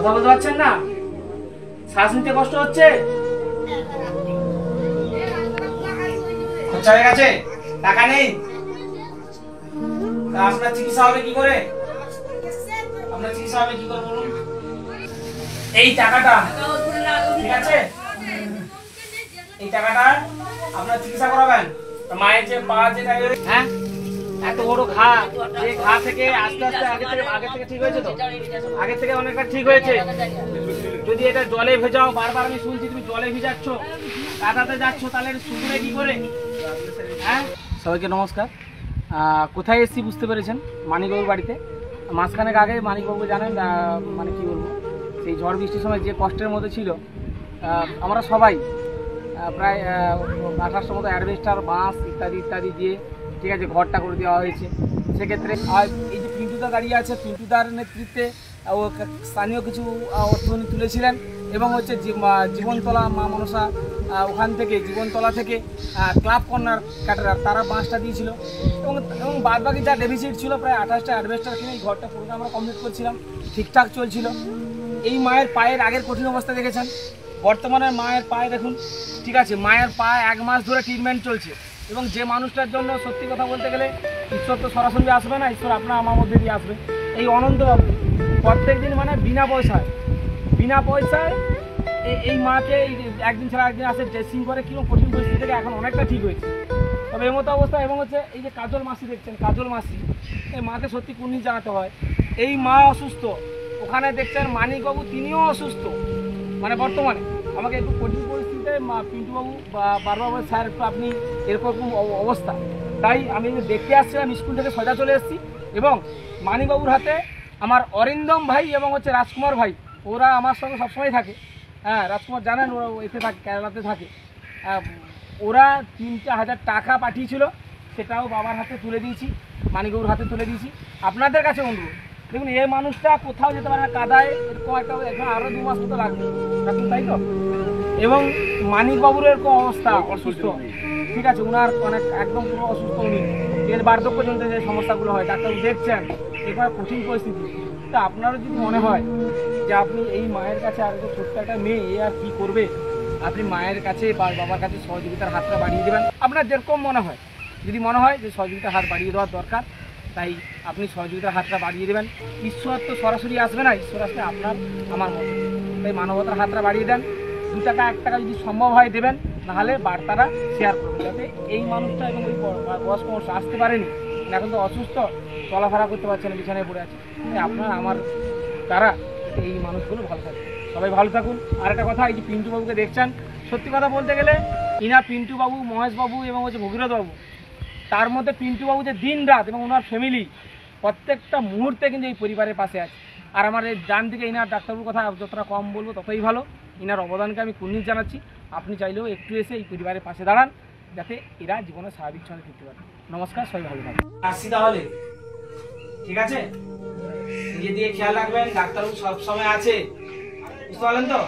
কথা বলতে পারছেন না? শ্বাস নিতে কষ্ট হচ্ছে? খরচা হয়ে গেছে? টাকা নেই? আপনার চিকিৎসা হবে কি করে? আপনার চিকিৎসা হবে কি করে বলুন? এই টাকাটা, ঠিক আছে, এই টাকাটা আপনার চিকিৎসা করাবেন। মায়ের যে পা যেটা, হ্যাঁ, এত বড় ঘা, যে ঘা থেকে আস্তে আস্তে আগে থেকে ঠিক হয়েছে তো? আগে থেকে অনেকটা ঠিক হয়েছে। যদি এটা জলে ভেজাও, বারবার আমি শুনছি তুমি জলে ভিজাচ্ছ, কাদাতে যাচ্ছ, তাহলে শুকনো কি করে? হ্যাঁ, সবাইকে নমস্কার। কোথায় এসেছি বুঝতে পেরেছেন? মানিকবাবুর বাড়িতে। মাঝখানেক আগে মানিকবাবু জানেন, মানে কি বলবো, সেই ঝড় বৃষ্টির সময় যে কষ্টের মধ্যে ছিল, আমরা সবাই প্রায় 2800 মতো অ্যাডভেস্টার, বাঁশ ইত্যাদি ইত্যাদি দিয়ে, ঠিক আছে, ঘরটা করে দেওয়া হয়েছে। সেক্ষেত্রে এই যে পিন্টুদা দাঁড়িয়ে আছে, পিন্টুদার নেতৃত্বে ও স্থানীয় কিছু অর্থ উনি তুলেছিলেন, এবং হচ্ছে জীবনতলা মা মনসা, ওখান থেকে জীবনতলা থেকে ক্লাব কর্নার ক্যাটারার তারা বাঁশটা দিয়েছিল, এবং বাদবাকি যা ডেফিসিট ছিল প্রায় 28টা অ্যাডভেস্টার কিনে এই ঘরটা পুরোটা আমরা কমপ্লিট করছিলাম, ঠিকঠাক চলছিল। এই মায়ের পায়ের আগের কঠিন অবস্থা দেখেছেন, বর্তমানে মায়ের পায়ে দেখুন, ঠিক আছে, মায়ের পায়ে 1 মাস ধরে ট্রিটমেন্ট চলছে। এবং যে মানুষটার জন্য সত্যি কথা বলতে গেলে ঈশ্বর তো সরাসরি আসবে না, ঈশ্বর আপনার আমার মধ্যে দিয়ে আসবে। এই অনন্তবাবু প্রত্যেক দিন মানে বিনা পয়সায় এই মাকে একদিন ছাড়া একদিন আসে, ড্রেসিং করে, কিরকম কঠিন পরিস্থিতি থেকে এখন অনেকটা ঠিক হয়েছে। তবে এই মতো অবস্থা। এবং হচ্ছে এই যে কাজল মাসি দেখছেন, কাজল মাসি, এই মাকে সত্যি কুর্নিশ জানাতে হয়। এই মা অসুস্থ, ওখানে দেখছেন মানিকবাবু তিনিও অসুস্থ, মানে বর্তমানে আমাকে একটু কঠিন পরিস্থিতিতে পিন্টুবাবু বারবার স্যার একটু আপনি এরকম অবস্থা, তাই আমি দেখতে আসছিলাম, স্কুল থেকে সোজা চলে এসেছি। এবং মানিকবাবুর হাতে আমার অরিন্দম ভাই এবং হচ্ছে রাজকুমার ভাই, ওরা আমার সঙ্গে সবসময় থাকে। হ্যাঁ, রাজকুমার জানেন, ওরা এতে থাকে, কেরালাতে থাকে। ওরা 3,000 টাকা পাঠিয়েছিল, সেটাও বাবার হাতে তুলে দিয়েছি, মানিকবাবুর হাতে তুলে দিয়েছি। আপনাদের কাছে অনুরোধ, দেখুন এই মানুষটা কোথাও যেতে পারে না, কাদায় এরকম একটা, এখন আরও 2 মাস মতো লাগবে, তাই তো। এবং মানিকবাবুর এরকম অবস্থা, অসুস্থ, ঠিক আছে, ওনার অনেক একদম পুরো অসুস্থ, উনি এর বার্ধক্যজনিত যে সমস্যাগুলো হয়, ডাক্তারবাবু দেখছেন, এবার কঠিন পরিস্থিতি। তা আপনারও যদি মনে হয় যে আপনি এই মায়ের কাছে, আর ছোট্ট একটা মেয়ে, এ আর কী করবে, আপনি মায়ের কাছে বা বাবার কাছে সহযোগিতার হাতটা বাড়িয়ে দেবেন। আপনার যেরকম মনে হয়, যদি মনে হয় যে সহযোগিতার হাত বাড়িয়ে দেওয়ার দরকার, তাই আপনি সহযোগিতার হাতটা বাড়িয়ে দেবেন। ঈশ্বর তো সরাসরি আসবে না, ঈশ্বর আসবে আপনার আমার মতো, তাই মানবতার হাতটা বাড়িয়ে দেন। 2 টাকা 1 টাকা যদি সম্ভব হয় দেবেন, নাহলে বার্তাটা শেয়ার করবেন, যাতে এই মানুষটা এবং ওই বয়স্ক মানুষ আসতে পারেনি, এখন তো অসুস্থ, চলাফেরা করতে পারছে না, বিছানায় পড়ে আছে, তাই আপনার আমার দ্বারা এই মানুষগুলো ভালো থাকবে। সবাই ভালো থাকুন। আর একটা কথা, এই যে পিন্টুবাবুকে দেখছেন, সত্যি কথা বলতে গেলে ইনা পিন্টুবাবু, মহেশবাবু এবং হচ্ছে ভগীরথবাবু, তার মধ্যে পিন্টুবাবু যে দিন রাত এবং ওনার ফ্যামিলি প্রত্যেকটা মুহূর্তে কিন্তু এই পরিবারের পাশে আছে। আর আমার এই ডান দিকে ইনার ডাক্তারবাবুর কথা যতটা কম বলবো ততই ভালো, ইনার অবদানকে আমি কুর্নিশ জানাচ্ছি। আপনি চাইলেও একটু এসে এই পরিবারের পাশে দাঁড়ান, যাতে এরা জীবনে স্বাভাবিক ছন্দে ফিরতে পারে। নমস্কার, সবাই ভালো থাকবেন। আসছি তাহলে, ঠিক আছে, নিজে দিয়ে খেয়াল রাখবেন, ডাক্তারবাবু সব সময় আছে, বুঝতে পারলেন তো?